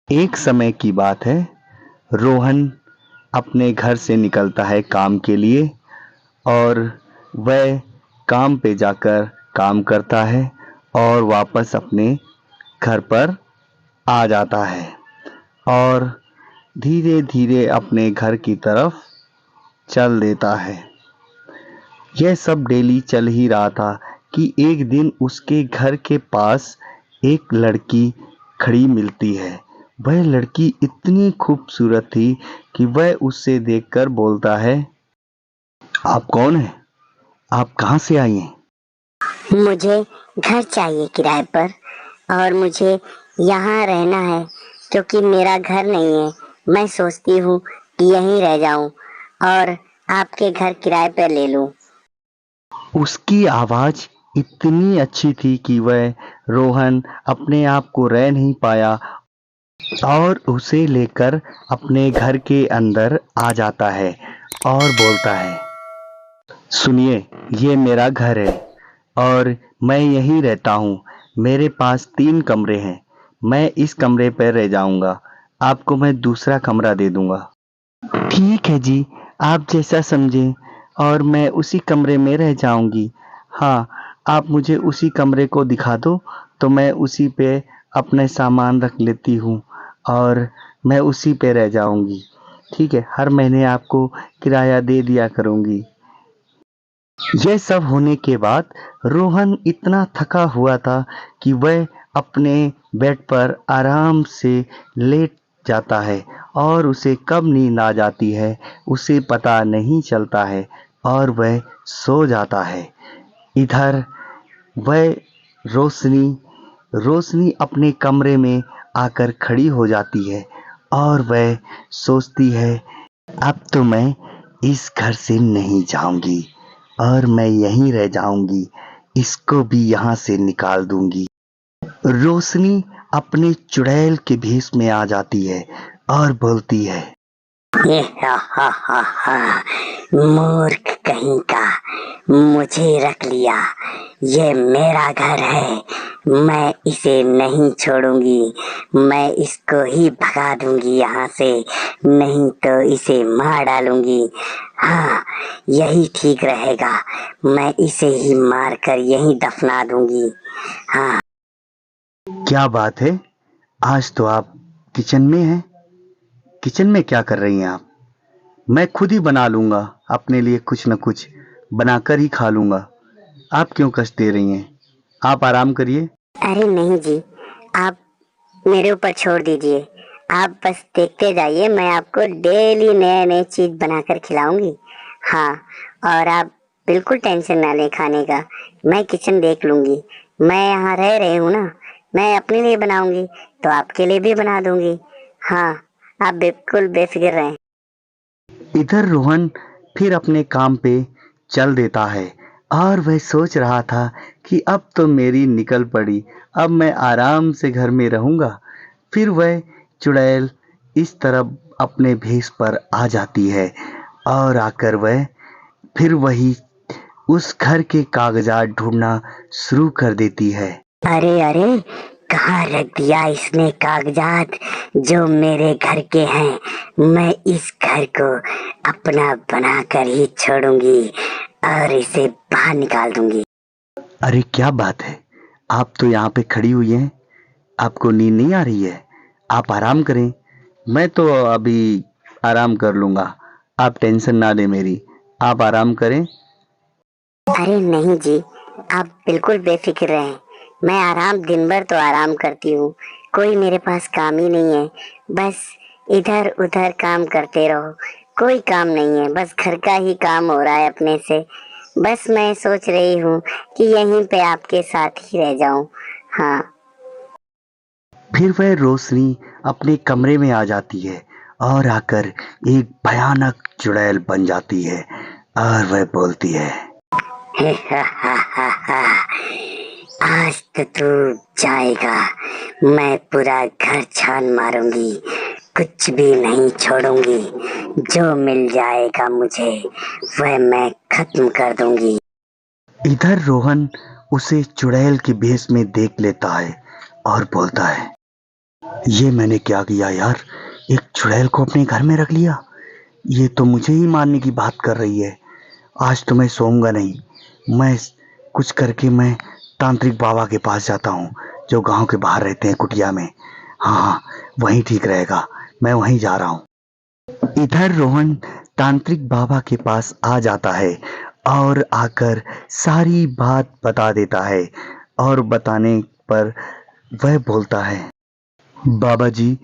एक समय की बात है। रोहन अपने घर से निकलता है काम के लिए और वह काम पे जाकर काम करता है और वापस अपने घर पर आ जाता है और धीरे धीरे अपने घर की तरफ चल देता है। यह सब डेली चल ही रहा था कि एक दिन उसके घर के पास एक लड़की खड़ी मिलती है। वह लड़की इतनी खूबसूरत थी कि वह उससे देखकर बोलता है, आप कौन हैं? आप कहाँ से आई हैं? मुझे घर चाहिए किराए पर और मुझे यहाँ रहना है क्योंकि मेरा घर नहीं है। मैं सोचती हूँ कि यहीं रह जाऊं और आपके घर किराए पर ले लूं। उसकी आवाज़ इतनी अच्छी थी कि वह रोहन अपने आप को रह नहीं पाया और उसे लेकर अपने घर के अंदर आ जाता है और बोलता है, सुनिए, ये मेरा घर है और मैं यहीं रहता हूँ। मेरे पास 3 कमरे हैं। मैं इस कमरे पर रह जाऊँगा। आपको मैं दूसरा कमरा दे दूँगा। ठीक है जी, आप जैसा समझें और मैं उसी कमरे में रह जाऊँगी। हाँ, आप मुझे उसी कमरे को दिखा दो तो मैं उसी पे अपने सामान रख लेती हूँ और मैं उसी पे रह जाऊँगी। ठीक है, हर महीने आपको किराया दे दिया करूँगी। यह सब होने के बाद रोहन इतना थका हुआ था कि वह अपने बेड पर आराम से लेट जाता है और उसे कब नींद आ जाती है उसे पता नहीं चलता है और वह सो जाता है। इधर वह रोशनी रोशनी अपने कमरे में आकर खड़ी हो जाती है और वह सोचती है, अब तो मैं इस घर से नहीं जाऊंगी और मैं यहीं रह जाऊंगी। इसको भी यहाँ से निकाल दूंगी। रोशनी अपने चुड़ैल के भेष में आ जाती है और बोलती है, हा, मूर्ख कहीं का, मुझे रख लिया। ये मेरा घर है, मैं इसे नहीं छोड़ूंगी। मैं इसको ही भगा दूंगी यहाँ से, नहीं तो इसे मार डालूंगी। हाँ, यही ठीक रहेगा। मैं इसे ही मारकर यहीं दफना दूंगी। हाँ। क्या बात है? आज तो आप किचन में हैं। किचन में क्या कर रही हैं आप? मैं खुद ही बना लूंगा, अपने लिए कुछ न कुछ बनाकर ही खा लूंगा। आप क्यों कष्ट दे रही हैं? आप आराम करिए। अरे नहीं जी, आप मेरे ऊपर छोड़ दीजिए। आप बस देखते जाइए, मैं आपको डेली नए नए चीज बनाकर खिलाऊंगी। हाँ, और आप बिल्कुल टेंशन ना लें खाने का। मैं किचन देख लूंगी। मैं यहाँ रह रही हूँ ना, मैं अपने लिए बनाऊंगी तो आपके लिए भी बना दूंगी। हाँ, आप बिल्कुल बेफिक्र रहें। इधर रोहन फिर अपने काम पे चल देता है और वह सोच रहा था कि अब तो मेरी निकल पड़ी, अब मैं आराम से घर में रहूंगा। फिर वह चुड़ैल इस तरफ अपने भेष पर आ जाती है और आकर वह फिर वही उस घर के कागजात ढूंढना शुरू कर देती है। अरे अरे, कहाँ रख दिया इसने कागजात जो मेरे घर के हैं। मैं इस घर को अपना बनाकर ही छोड़ूंगी और इसे बाहर निकाल दूंगी। अरे क्या बात है, आप तो यहाँ पे खड़ी हुई हैं। आपको नींद नहीं आ रही है? आप आराम करें। मैं तो अभी आराम कर लूंगा। आप टेंशन ना लें मेरी। आप आराम करें। अरे नहीं जी, आप बिल्कुल बेफिक्र रहें। मैं आराम दिन भर तो आराम करती हूँ, कोई मेरे पास काम ही नहीं है। बस इधर उधर काम करते रहो, कोई काम नहीं है। बस घर का ही काम हो रहा है अपने से। बस मैं सोच रही हूँ कि यहीं पे आपके साथ ही रह जाऊं। हाँ। फिर वह रोशनी अपने कमरे में आ जाती है और आकर एक भयानक चुड़ैल बन जाती है और वह बोलती है, आज तो तू जाएगा। मैं पूरा घर छान मारूंगी, कुछ भी नहीं छोड़ूंगी। जो मिल जाएगा मुझे वह मैं खत्म कर दूंगी। इधर रोहन उसे चुड़ैल के भेष में देख लेता है और बोलता है, ये मैंने क्या किया यार, एक चुड़ैल को अपने घर में रख लिया। ये तो मुझे ही मारने की बात कर रही है। आज तो मैं सोऊंगा नहीं। मैं कुछ करके मैं तांत्रिक बाबा के पास जाता हूँ, जो गांव के बाहर रहते हैं कुटिया में। हाँ हाँ, वहीं ठीक रहेगा। मैं वहीं जा रहा हूँ। इधर रोहन तांत्रिक बाबा के पास आ जाता है और आकर सारी बात बता देता है। और बताने पर वह बोलता है, बाबा जी,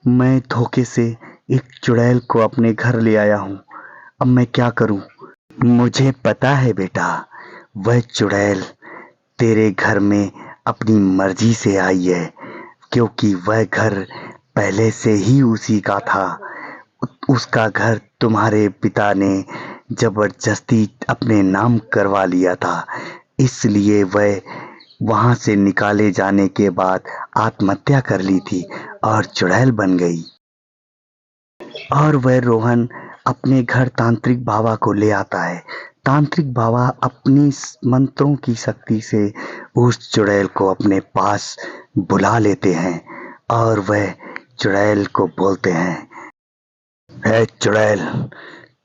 मैं धोखे से एक चुड़ैल को अपने घर ले आया हूँ। अब मैं क्या करूँ? मुझे पता है बेटा, वह चुड़ैल तेरे घर में अपनी मर्जी से आई है, क्योंकि वह घर पहले से ही उसी का था। उसका घर तुम्हारे पिता ने जबरदस्ती अपने नाम करवा लिया था, इसलिए वह वहां से निकाले जाने के बाद आत्महत्या कर ली थी और चुड़ैल बन गई। और वह रोहन अपने घर तांत्रिक बाबा को ले आता है। तांत्रिक बाबा अपनी मंत्रों की शक्ति से उस चुड़ैल को अपने पास बुला लेते हैं और वह चुड़ैल को बोलते हैं, है चुड़ैल,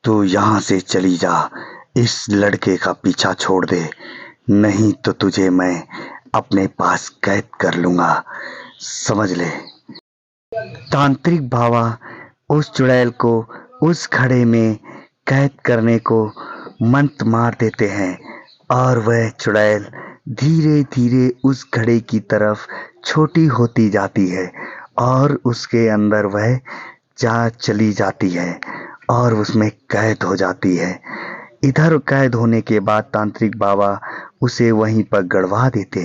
तू यहाँ से चली जा। इस लड़के का पीछा छोड़ दे, नहीं तो तुझे मैं अपने पास कैद कर लूंगा, समझ ले। तांत्रिक बाबा उस चुड़ैल को उस घड़े में कैद करने को मंत्र मार देते हैं और वह चुड़ैल धीरे धीरे उस घड़े की तरफ छोटी होती जाती है और उसके अंदर वह जा चली जाती है और उसमें कैद हो जाती है। इधर कैद होने के बाद तांत्रिक बाबा उसे वहीं पर गड़वा देते हैं।